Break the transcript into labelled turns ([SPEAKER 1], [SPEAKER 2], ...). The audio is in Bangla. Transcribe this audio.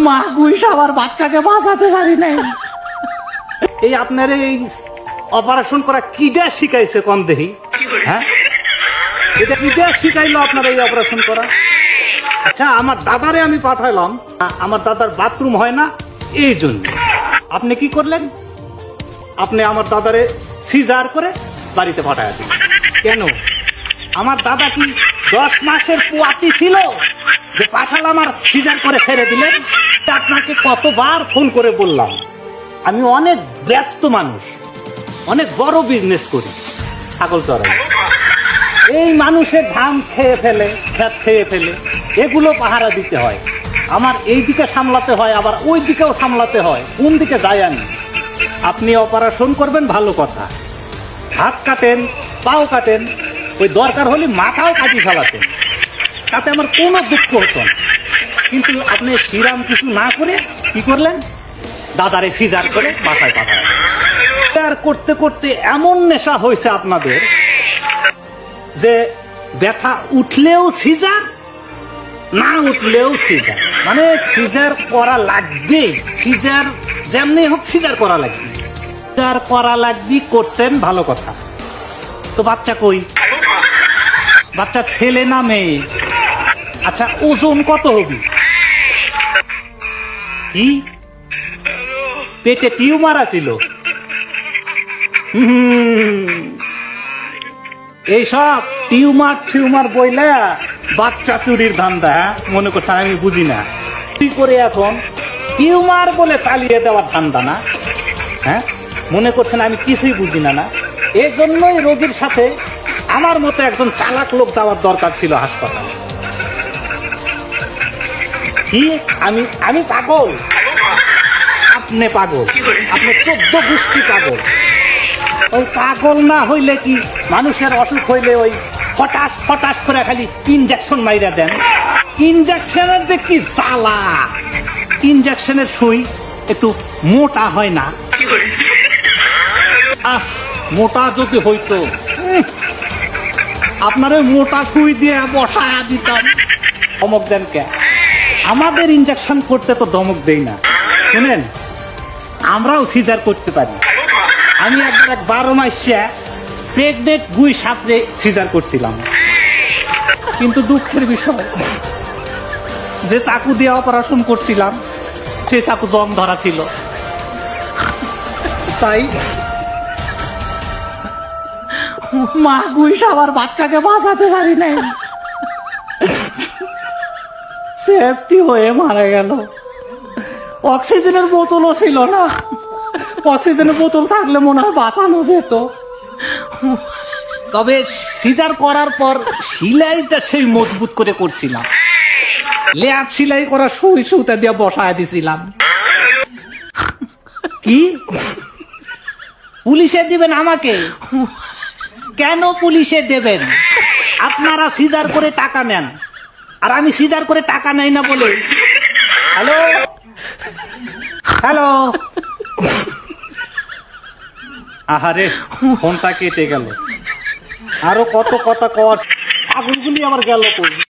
[SPEAKER 1] মা গুইস আবার বাচ্চাকে বাঁচাতে পারি নাই। এই আপনার এই অপারেশন করা কিডা শিখাইছে কম দেহি? হ্যাঁ, এটা কিডা শিখাইলো আপনার এই অপারেশন করা? আচ্ছা, আমার দাদারে আমি পাঠাইলাম, আমার দাদার বাথরুম হয় না, এই জন্য আপনি কি করলেন? আপনি আমার দাদারে সিজার করে বাড়িতে পাঠায় দিলেন কেন? আমার দাদা কি 10 মাসের পোয়াতি ছিল যে পাঠালাম আর সিজার করে ছেড়ে দিলেন? আপনাকে কতবার ফোন করে বললাম, আমি অনেক ব্যস্ত মানুষ, অনেক বড় বিজনেস করি, ছাগল চড়াই। এই মানুষের ধান খেয়ে ফেলে, খেত খেয়ে ফেলে, এগুলো পাহারা দিতে হয়। আমার এই দিকে সামলাতে হয়, আবার ওই দিকেও সামলাতে হয়। কোন দিকে যাই আমি? আপনি অপারেশন করবেন ভালো কথা, হাত কাটেন, পাও কাটেন, ওই দরকার হলে মাথাও কাটি ফেলাতেন, তাতে আমার কোনো দুঃখ হতো না। কিন্তু আপনি সিরাম কিছু না করে কি করলেন? দাদারে সিজার করে বাসায় পাঠালেন। করতে করতে এমন নেশা হয়েছে আপনাদের যে ব্যথা উঠলেও সিজার, না উঠলেও সিজার, মানে সিজার করা লাগবে। সিজার যেমনি হোক সিজার করা লাগবে, সিজার করা লাগবে। করছেন ভালো কথা, তো বাচ্চা কই? বাচ্চা ছেলে না মেয়ে? আচ্ছা, ওজন কত হবে? কি পেটে টিউমার আছিল? এইসব টিউমার বইলে বাচ্চা চুরির ধান্দা মনে করছেন আমি বুঝি না? কি করে এখন টিউমার বলে চালিয়ে দেওয়ার ধান্দা না? হ্যাঁ, মনে করছেন আমি কিছুই বুঝি না? না, এই জন্যই রোগীর সাথে আমার মতো একজন চালাক লোক যাওয়ার দরকার ছিল হাসপাতালে। কি আমি পাগল? আপনি পাগল, আপনি 14 গোষ্ঠী পাগল। ওই পাগল না হইলে কি মানুষের অসুখ হইলে ওই হঠাৎ হঠাৎ করে খালি ইনজেকশন মাইরা দেন? ইনজেকশনের যে কি জ্বালা! ইনজেকশনের সুই একটু মোটা হয় না? মোটা যদি হইতো আপনার ওই মোটা সুই দিয়ে বসায়া দিতাম। ধমক দেন কে? আমাদের ইনজেকশন করতে তো ধমক দেই না। শুনেন, আমরাও সিজার করতে পারি। আমি একবার 12 মাসে প্রেগনেন্ট গুই সাপড়ে সিজার করছিলাম, কিন্তু দুঃখের বিষয় যে চাকু দিয়ে অপারেশন করছিলাম সেই চাকু জং ধরা ছিল, তাই মা গুই আবার বাচ্চাকে বাঁচাতে পারি নাই, সেফটি হয়ে মারা গেল। অক্সিজেনের বোতলও ছিল না, অক্সিজেনের বোতল থাকলে মনে হয় বাঁচানো যেত। তবে সিজার করার পর সিলাইটা সেই মজবুত করে করছিলাম, ল্যাব সিলাই করা সুই সুতা দিয়ে বসায় দিছিলাম। কি পুলিশে দিবেন আমাকে? কেন পুলিশে দেবেন? আপনারা সিজার করে টাকা নেন, আর আমি সিজার করে টাকা নেই না বলে। হ্যালো হ্যালো, আহারে ফোনটা কেটে গেল। আরো কত কথা কর, ছাগলগুলি আবার গেল কই?